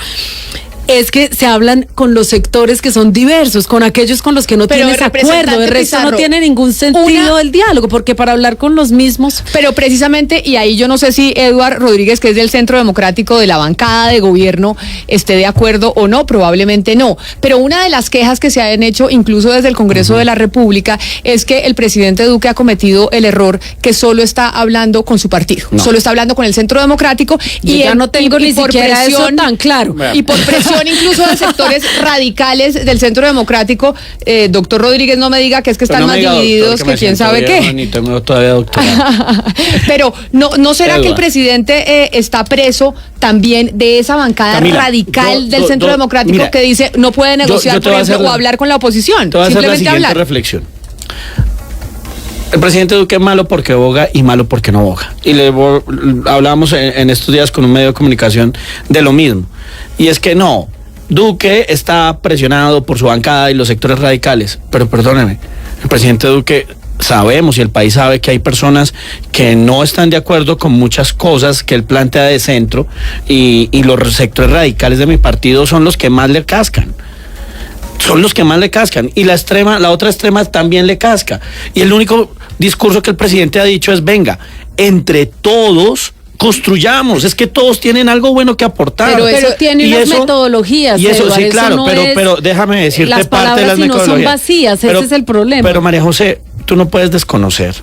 es que se hablan con los sectores que son diversos, con aquellos con los que no tienes acuerdo. De resto no tiene ningún sentido el diálogo, porque para hablar con los mismos. Pero precisamente, y ahí yo no sé si Eduard Rodríguez, que es del Centro Democrático de la bancada de gobierno, esté de acuerdo o no, probablemente no. Pero una de las quejas que se han hecho, incluso desde el Congreso de la República, es que el presidente Duque ha cometido el error que solo está hablando con su partido, solo está hablando con el Centro Democrático. Yo ya no tengo ni siquiera eso tan claro. Y por presión incluso de sectores radicales del Centro Democrático, doctor Rodríguez, no me diga que es que están más divididos que quién sabe qué. Ni tengo todavía doctorado. Pero ¿no será que el presidente está preso también de esa bancada radical del Centro Democrático que dice no puede negociar, por ejemplo, o hablar con la oposición? Te voy a hacer la siguiente reflexión. El presidente Duque es malo porque boga y malo porque no boga. Y hablábamos en estos días con un medio de comunicación de lo mismo. Y es que no, Duque está presionado por su bancada y los sectores radicales. Pero perdóneme, el presidente Duque, sabemos y el país sabe que hay personas que no están de acuerdo con muchas cosas que él plantea de centro y los sectores radicales de mi partido son los que más le cascan. Son los que más le cascan y la otra extrema también le casca. Y el único discurso que el presidente ha dicho es: venga, entre todos construyamos, es que todos tienen algo bueno que aportar. Pero eso tiene unas metodologías. Y eso sí, claro, no pero déjame decirte las parte de las metodologías. No son vacías, ese es el problema. Pero María José, tú no puedes desconocer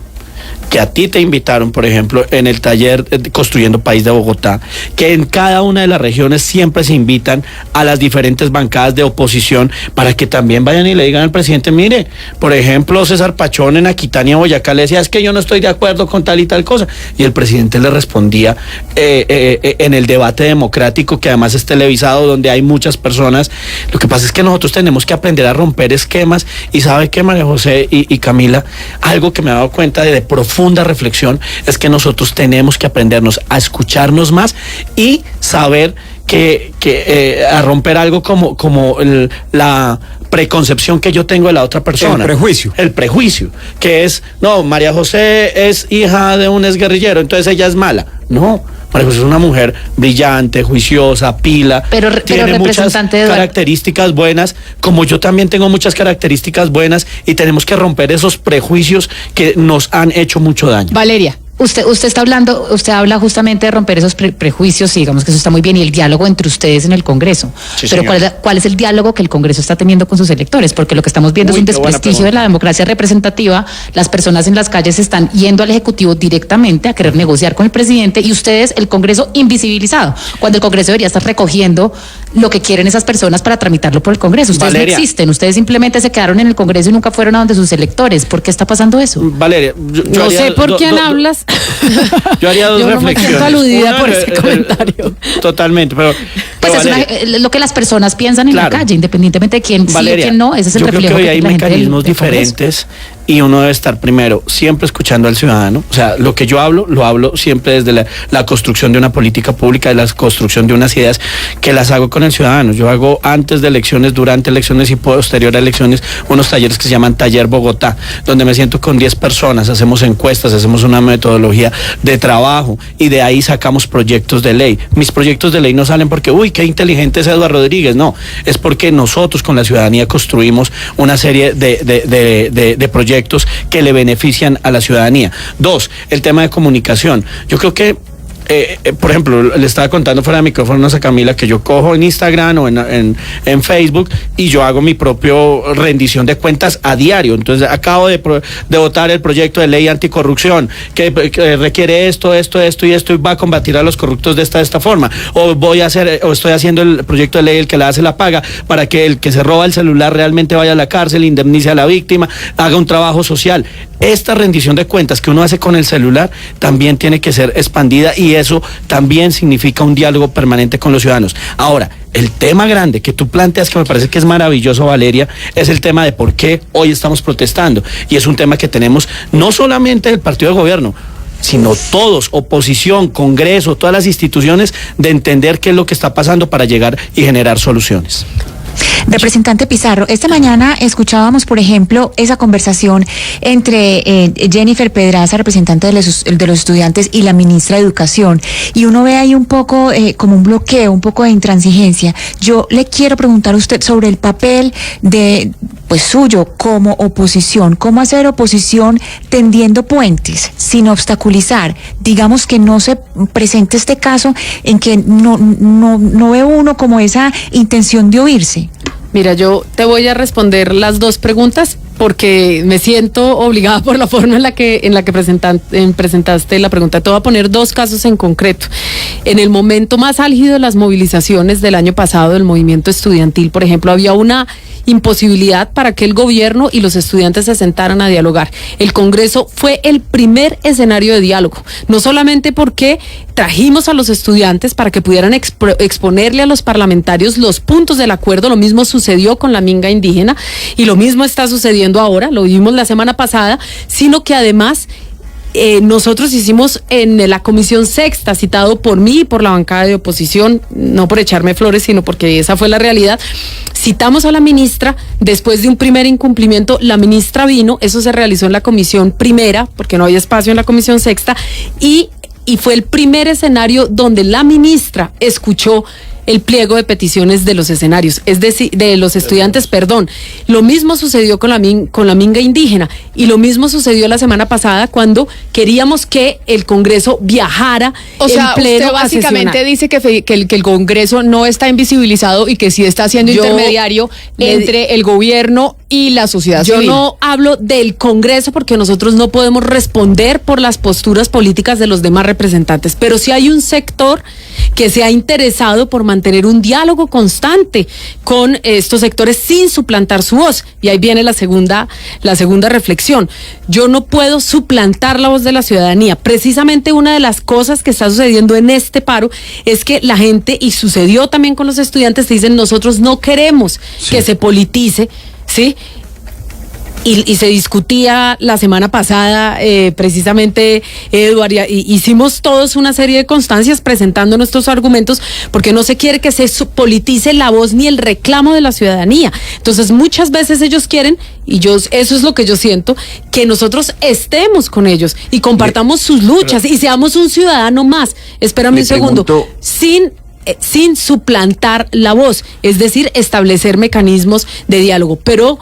que a ti te invitaron, por ejemplo, en el taller Construyendo País de Bogotá, que en cada una de las regiones siempre se invitan a las diferentes bancadas de oposición para que también vayan y le digan al presidente: mire, por ejemplo, César Pachón en Aquitania, Boyacá, le decía: es que yo no estoy de acuerdo con tal y tal cosa. Y el presidente le respondía en el debate democrático, que además es televisado, donde hay muchas personas. Lo que pasa es que nosotros tenemos que aprender a romper esquemas. Y ¿sabe qué, María José y Camila? Algo que me he dado cuenta de profunda reflexión es que nosotros tenemos que aprendernos a escucharnos más y saber que a romper algo como la preconcepción que yo tengo de la otra persona. El prejuicio, que es: no, María José es hija de un exguerrillero, entonces ella es mala. No, María José es una mujer brillante, juiciosa, pila, tiene muchas características buenas, como yo también tengo muchas características buenas, y tenemos que romper esos prejuicios que nos han hecho mucho daño. Valeria. Usted habla justamente de romper esos prejuicios, y digamos que eso está muy bien, y el diálogo entre ustedes en el Congreso. Sí, pero ¿cuál es el diálogo que el Congreso está teniendo con sus electores? Porque lo que estamos viendo es un desprestigio de la democracia representativa. Las personas en las calles están yendo al Ejecutivo directamente a querer negociar con el presidente, y ustedes, el Congreso, invisibilizado, cuando el Congreso debería estar recogiendo lo que quieren esas personas para tramitarlo por el Congreso. Ustedes no existen, ustedes simplemente se quedaron en el Congreso y nunca fueron a donde sus electores. ¿Por qué está pasando eso? Valeria, yo no sé por quién hablas. Yo haría dos reflexiones. Me siento aludida por ese comentario. Totalmente, pero pues es lo que las personas piensan en la calle, independientemente de quién sí o quién no. Ese es el reflejo. Yo creo que hoy hay la mecanismos diferentes y uno debe estar primero siempre escuchando al ciudadano. O sea, lo que yo hablo, lo hablo siempre desde la construcción de una política pública, de la construcción de unas ideas que las hago con el ciudadano. Yo hago antes de elecciones, durante elecciones y posterior a elecciones unos talleres que se llaman Taller Bogotá, donde me siento con 10 personas, hacemos encuestas, hacemos una metodología de trabajo y de ahí sacamos proyectos de ley. Mis proyectos de ley no salen porque, uy, qué inteligente es Eduard Rodríguez, no, es porque nosotros con la ciudadanía construimos una serie de proyectos que le benefician a la ciudadanía. 2, el tema de comunicación. Yo creo que por ejemplo, le estaba contando fuera de micrófonos a Camila que yo cojo en Instagram o en Facebook y yo hago mi propio rendición de cuentas a diario. Entonces acabo de votar el proyecto de ley anticorrupción que requiere esto y va a combatir a los corruptos de esta forma. O estoy haciendo el proyecto de ley el que la hace la paga para que el que se roba el celular realmente vaya a la cárcel, indemnice a la víctima, haga un trabajo social. Esta rendición de cuentas que uno hace con el celular también tiene que ser expandida y eso también significa un diálogo permanente con los ciudadanos. Ahora, el tema grande que tú planteas, que me parece que es maravilloso, Valeria, es el tema de por qué hoy estamos protestando. Y es un tema que tenemos no solamente el partido de gobierno, sino todos, oposición, Congreso, todas las instituciones, de entender qué es lo que está pasando para llegar y generar soluciones. Representante Pizarro, esta mañana escuchábamos, por ejemplo, esa conversación entre Jennifer Pedraza, representante de los estudiantes, y la ministra de Educación, y uno ve ahí un poco como un bloqueo, un poco de intransigencia. Yo le quiero preguntar a usted sobre el papel de, pues, suyo como oposición. ¿Cómo hacer oposición tendiendo puentes, sin obstaculizar? Digamos que no se presente este caso en que no ve uno como esa intención de oírse. Mira, yo te voy a responder las dos preguntas porque me siento obligada por la forma en la que presentaste la pregunta. Te voy a poner dos casos en concreto. En el momento más álgido de las movilizaciones del año pasado del movimiento estudiantil, por ejemplo, había una imposibilidad para que el gobierno y los estudiantes se sentaran a dialogar. El Congreso fue el primer escenario de diálogo, no solamente porque trajimos a los estudiantes para que pudieran exponerle a los parlamentarios los puntos del acuerdo. Lo mismo sucedió con la minga indígena y lo mismo está sucediendo ahora, lo vimos la semana pasada, sino que además nosotros hicimos en la Comisión Sexta, citado por mí y por la bancada de oposición, no por echarme flores, sino porque esa fue la realidad, citamos a la ministra. Después de un primer incumplimiento, la ministra vino, eso se realizó en la Comisión Primera, porque no había espacio en la Comisión Sexta, y fue el primer escenario donde la ministra escuchó el pliego de peticiones de los escenarios, es decir, de los estudiantes, perdón. Lo mismo sucedió con la minga indígena y lo mismo sucedió la semana pasada cuando queríamos que el Congreso viajara. O sea, en pleno usted básicamente dice que el Congreso no está invisibilizado y que sí está siendo intermediario entre el gobierno y la sociedad civil. Yo no hablo del Congreso porque nosotros no podemos responder por las posturas políticas de los demás representantes, pero sí hay un sector que se ha interesado por mantener un diálogo constante con estos sectores sin suplantar su voz. Y ahí viene la segunda reflexión. Yo no puedo suplantar la voz de la ciudadanía. Precisamente una de las cosas que está sucediendo en este paro es que la gente, y sucedió también con los estudiantes, dicen: nosotros no queremos que se politice, ¿sí? Y se discutía la semana pasada, precisamente, Eduard, y hicimos todos una serie de constancias presentando nuestros argumentos, porque no se quiere que se politice la voz ni el reclamo de la ciudadanía. Entonces, muchas veces ellos quieren, eso es lo que yo siento, que nosotros estemos con ellos y compartamos sus luchas y seamos un ciudadano más. Espérame un segundo. Sin suplantar la voz, es decir, establecer mecanismos de diálogo, pero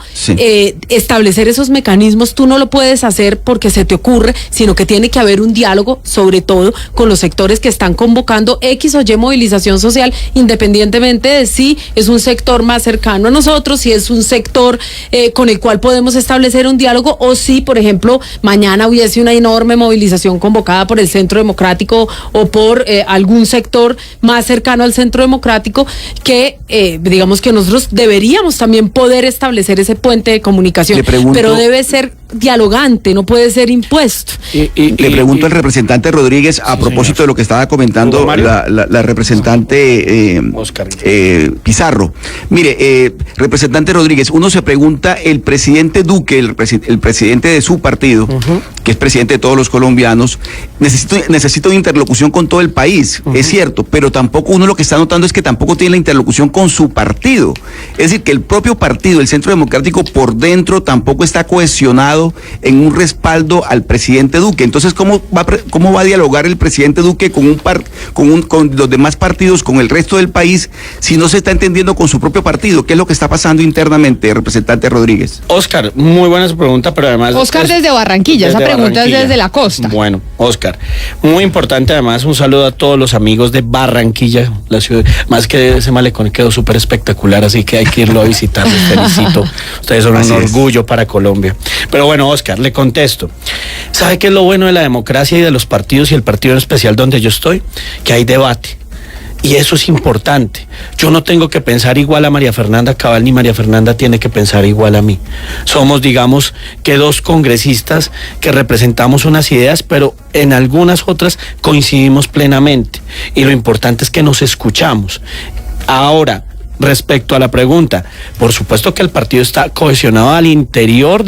establecer esos mecanismos tú no lo puedes hacer porque se te ocurre, sino que tiene que haber un diálogo, sobre todo con los sectores que están convocando X o Y movilización social, independientemente de si es un sector más cercano a nosotros, si es un sector con el cual podemos establecer un diálogo, o si, por ejemplo, mañana hubiese una enorme movilización convocada por el Centro Democrático o por algún sector más cercano al Centro Democrático, que digamos que nosotros deberíamos también poder establecer ese puente de comunicación, pero debe ser dialogante, no puede ser impuesto. Le pregunto al representante Rodríguez a propósito de lo que estaba comentando la representante Pizarro. Mire, representante Rodríguez, uno se pregunta, el presidente Duque, el presidente de su partido, que es presidente de todos los colombianos, necesita una interlocución con todo el país, es cierto, pero tampoco uno lo que está notando es que tampoco tiene la interlocución con su partido. Es decir, que el propio partido, el Centro Democrático, por dentro tampoco está cohesionado en un respaldo al presidente Duque. Entonces, ¿cómo va a dialogar el presidente Duque con los demás partidos, con el resto del país, si no se está entendiendo con su propio partido? ¿Qué es lo que está pasando internamente, representante Rodríguez? Oscar, muy buena su pregunta, pero además... Oscar desde Barranquilla, esa pregunta es desde la costa. Bueno, Oscar, muy importante además, un saludo a todos los amigos de Barranquilla, la ciudad, más que ese malecón quedó súper espectacular, así que hay que irlo a visitar, les felicito. Ustedes son un orgullo para Colombia. Pero bueno, Oscar, le contesto. ¿Sabe qué es lo bueno de la democracia y de los partidos, y el partido en especial donde yo estoy? Que hay debate. Y eso es importante. Yo no tengo que pensar igual a María Fernanda Cabal, ni María Fernanda tiene que pensar igual a mí. Somos, digamos, que dos congresistas que representamos unas ideas, pero en algunas otras coincidimos plenamente. Y lo importante es que nos escuchamos. Ahora, respecto a la pregunta, por supuesto que el partido está cohesionado al interior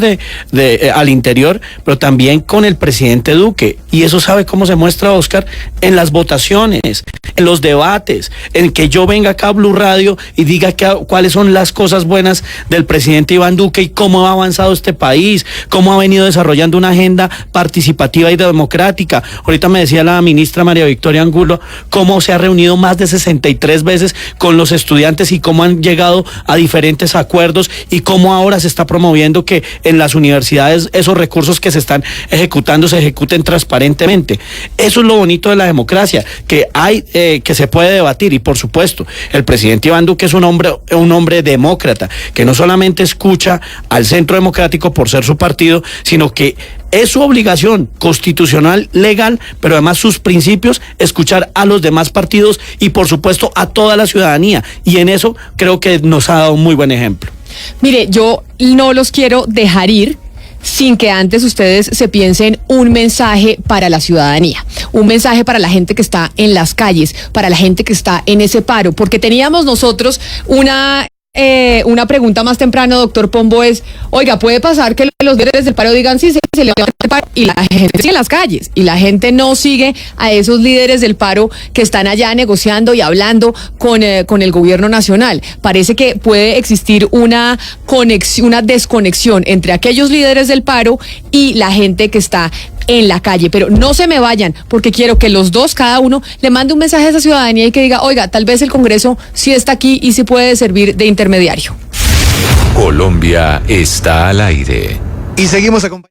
al interior, pero también con el presidente Duque, y eso sabe cómo se muestra, Oscar, en las votaciones, en los debates, en que yo venga acá a Blue Radio y diga cuáles son las cosas buenas del presidente Iván Duque y cómo ha avanzado este país, cómo ha venido desarrollando una agenda participativa y democrática. Ahorita me decía la ministra María Victoria Angulo cómo se ha reunido más de 63 veces con los estudiantes y cómo han llegado a diferentes acuerdos y cómo ahora se está promoviendo que en las universidades esos recursos que se están ejecutando se ejecuten transparentemente. Eso es lo bonito de la democracia, que hay que se puede debatir, y por supuesto el presidente Iván Duque es un hombre demócrata, que no solamente escucha al Centro Democrático por ser su partido, sino que es su obligación constitucional, legal, pero además sus principios, escuchar a los demás partidos y por supuesto a toda la ciudadanía, y en eso creo que nos ha dado un muy buen ejemplo. Mire, yo no los quiero dejar ir sin que antes ustedes se piensen un mensaje para la ciudadanía, un mensaje para la gente que está en las calles, para la gente que está en ese paro, porque teníamos nosotros una pregunta más temprano, doctor Pombo, es, oiga, ¿puede pasar que los líderes del paro digan sí, se levanta el paro y la gente sigue en las calles y la gente no sigue a esos líderes del paro que están allá negociando y hablando con el gobierno nacional? Parece que puede existir una desconexión entre aquellos líderes del paro y la gente que está en la calle, pero no se me vayan, porque quiero que los dos, cada uno, le mande un mensaje a esa ciudadanía y que diga, oiga, tal vez el Congreso sí está aquí y sí puede servir de intermediario. Colombia está al aire. Y seguimos acompañando.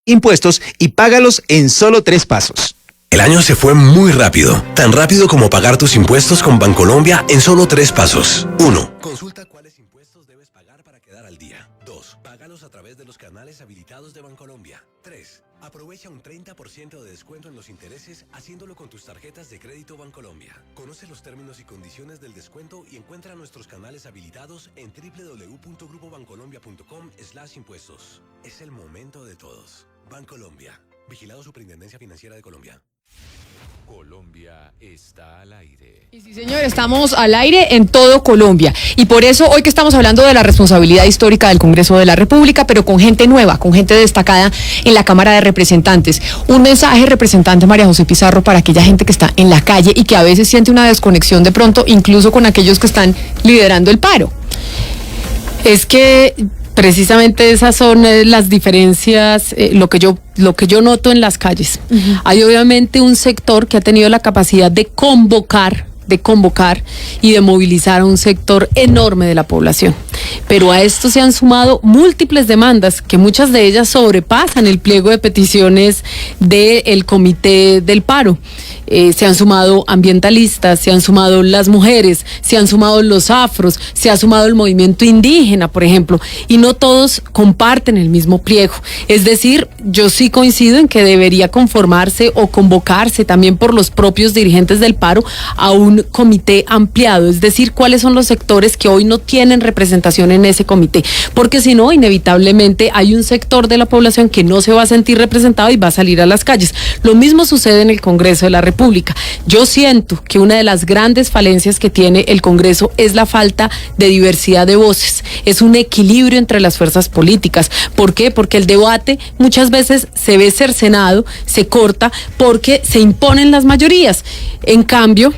Impuestos y págalos en solo 3 pasos. El año se fue muy rápido, tan rápido como pagar tus impuestos con Bancolombia en solo 3 pasos. 1. Consulta cuáles impuestos debes pagar para quedar al día. 2. Págalos a través de los canales habilitados de Bancolombia. 3. Aprovecha un 30% de descuento en los intereses haciéndolo con tus tarjetas de crédito Bancolombia. Conoce los términos y condiciones del descuento y encuentra nuestros canales habilitados en www.grupobancolombia.com/impuestos. Es el momento de todos. Bancolombia. Vigilado Superintendencia Financiera de Colombia. Colombia está al aire. Y sí, señor, estamos al aire en todo Colombia. Y por eso hoy que estamos hablando de la responsabilidad histórica del Congreso de la República, pero con gente nueva, con gente destacada en la Cámara de Representantes. Un mensaje, representante María José Pizarro, para aquella gente que está en la calle y que a veces siente una desconexión de pronto, incluso con aquellos que están liderando el paro. Es que precisamente esas son las diferencias, lo que yo noto en las calles. Uh-huh. Hay obviamente un sector que ha tenido la capacidad de convocar y de movilizar a un sector enorme de la población. Pero a esto se han sumado múltiples demandas, que muchas de ellas sobrepasan el pliego de peticiones del Comité del Paro. Se han sumado ambientalistas, se han sumado las mujeres, se han sumado los afros, se ha sumado el movimiento indígena, por ejemplo, y no todos comparten el mismo pliego. Es decir, yo sí coincido en que debería conformarse o convocarse también por los propios dirigentes del paro a un comité ampliado, es decir, cuáles son los sectores que hoy no tienen representación en ese comité, porque si no, inevitablemente hay un sector de la población que no se va a sentir representado y va a salir a las calles. Lo mismo sucede en el Congreso de la República. Yo siento que una de las grandes falencias que tiene el Congreso es la falta de diversidad de voces, es un equilibrio entre las fuerzas políticas. ¿Por qué? Porque el debate muchas veces se ve cercenado, se corta, porque se imponen las mayorías. En cambio,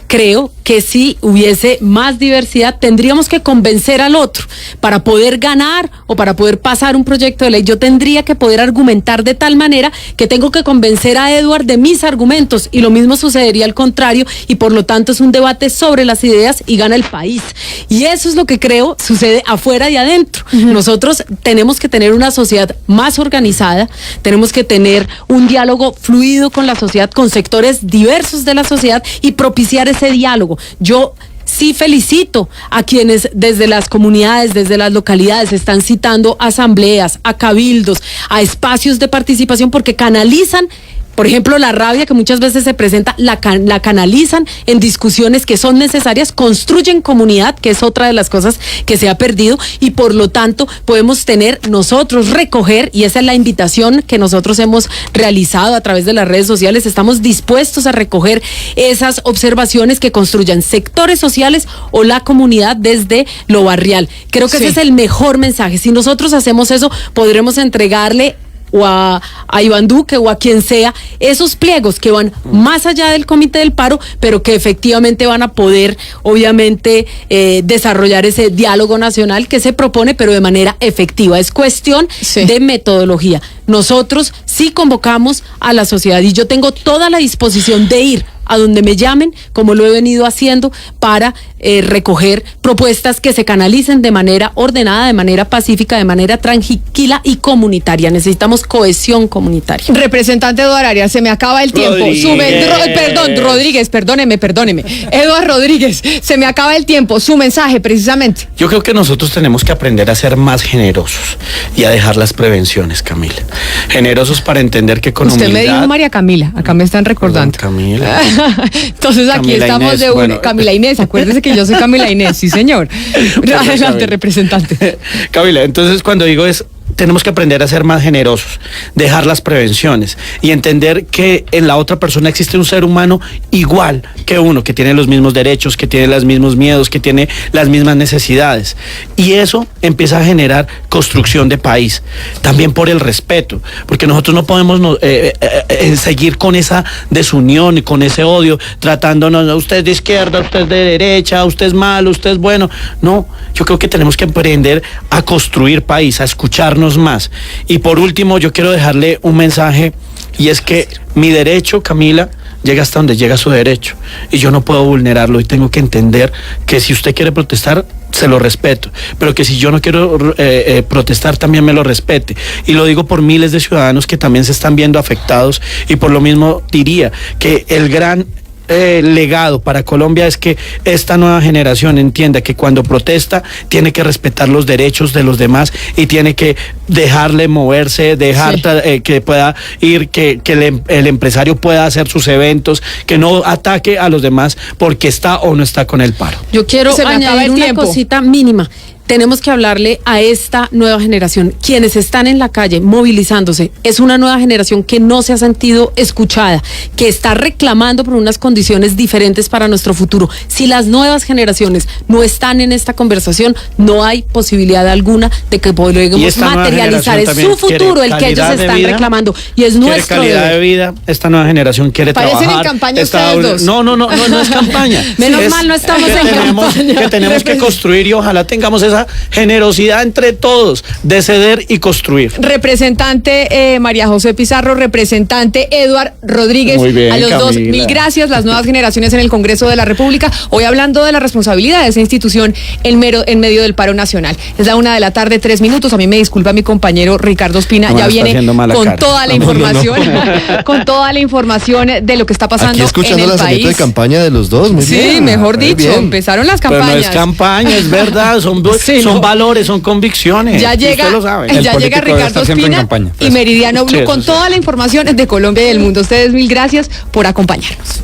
creo que si hubiese más diversidad, tendríamos que convencer al otro. Para poder ganar o para poder pasar un proyecto de ley, yo tendría que poder argumentar de tal manera que tengo que convencer a Edward de mis argumentos, y lo mismo sucedería al contrario, y por lo tanto es un debate sobre las ideas y gana el país. Y eso es lo que creo sucede afuera y adentro. Uh-huh. Nosotros tenemos que tener una sociedad más organizada, tenemos que tener un diálogo fluido con la sociedad, con sectores diversos de la sociedad, y propiciar ese diálogo. Yo sí felicito a quienes desde las comunidades, desde las localidades están citando asambleas, a cabildos, a espacios de participación, porque canalizan por ejemplo, la rabia que muchas veces se presenta, la canalizan en discusiones que son necesarias, construyen comunidad, que es otra de las cosas que se ha perdido, y por lo tanto podemos nosotros recoger, y esa es la invitación que nosotros hemos realizado a través de las redes sociales, estamos dispuestos a recoger esas observaciones que construyan sectores sociales o la comunidad desde lo barrial. Creo que ese es el mejor mensaje. Si nosotros hacemos eso, podremos entregarle o a Iván Duque o a quien sea, esos pliegos que van más allá del Comité del Paro, pero que efectivamente van a poder, obviamente, desarrollar ese diálogo nacional que se propone, pero de manera efectiva. Es cuestión de metodología. Nosotros sí convocamos a la sociedad y yo tengo toda la disposición de ir a donde me llamen, como lo he venido haciendo, para recoger propuestas que se canalicen de manera ordenada, de manera pacífica, de manera tranquila y comunitaria. Necesitamos cohesión comunitaria. Representante Eduardo Arias, se me acaba el tiempo. Perdóneme. Eduardo Rodríguez, se me acaba el tiempo. Su mensaje, precisamente. Yo creo que nosotros tenemos que aprender a ser más generosos y a dejar las prevenciones, Camila. Generosos para entender que con humildad... Usted me dijo María Camila, acá me están recordando. Camila. Entonces aquí Camila estamos Inés, de una. Camila Inés, acuérdese que yo soy Camila Inés, sí señor. Adelante, representante. Camila, entonces cuando digo tenemos que aprender a ser más generosos, dejar las prevenciones y entender que en la otra persona existe un ser humano igual que uno, que tiene los mismos derechos, que tiene los mismos miedos, que tiene las mismas necesidades. Y eso empieza a generar construcción de país, también por el respeto, porque nosotros no podemos seguir con esa desunión y con ese odio, tratándonos, usted es de izquierda, usted es de derecha, usted es malo, usted es bueno. No, yo creo que tenemos que aprender a construir país, a escucharnos más. Y por último, yo quiero dejarle un mensaje, y es que mi derecho, Camila, llega hasta donde llega su derecho, y yo no puedo vulnerarlo, y tengo que entender que si usted quiere protestar, se lo respeto, pero que si yo no quiero protestar, también me lo respete. Y lo digo por miles de ciudadanos que también se están viendo afectados, y por lo mismo diría que el gran legado para Colombia es que esta nueva generación entienda que cuando protesta tiene que respetar los derechos de los demás y tiene que dejarle moverse, que pueda ir, que el empresario pueda hacer sus eventos, que no ataque a los demás porque está o no está con el paro. Yo quiero añadir una cosita mínima. Tenemos que hablarle a esta nueva generación, quienes están en la calle movilizándose. Es una nueva generación que no se ha sentido escuchada, que está reclamando por unas condiciones diferentes para nuestro futuro. Si las nuevas generaciones no están en esta conversación, no hay posibilidad alguna de que podamos materializar. Es su futuro el que ellos están reclamando, y es nuestro calidad deber. De vida. Esta nueva generación quiere trabajar. Parecen en campaña ustedes dos. No es campaña. Menos mal no estamos en campaña. Que tenemos que construir, y ojalá tengamos esa generosidad entre todos de ceder y construir. Representante María José Pizarro, representante Eduardo Rodríguez, muy bien, a los Camila. dos, mil gracias. Las nuevas generaciones en el Congreso de la República, hoy hablando de la responsabilidad de esa institución en medio del paro nacional. Es la 1:03 p.m. A mí me disculpa mi compañero Ricardo Espina, ya viene con toda la información, con toda la información de lo que está pasando aquí escuchando en el la país. de campaña de los dos, muy bien. Sí, mejor dicho, empezaron las campañas. Pero no es campaña, es verdad, son valores, son convicciones. Ya llega, usted lo sabe. ya llega Ricardo Espina y Meridiano Blue con toda la información de Colombia y del mundo. Ustedes, mil gracias por acompañarnos.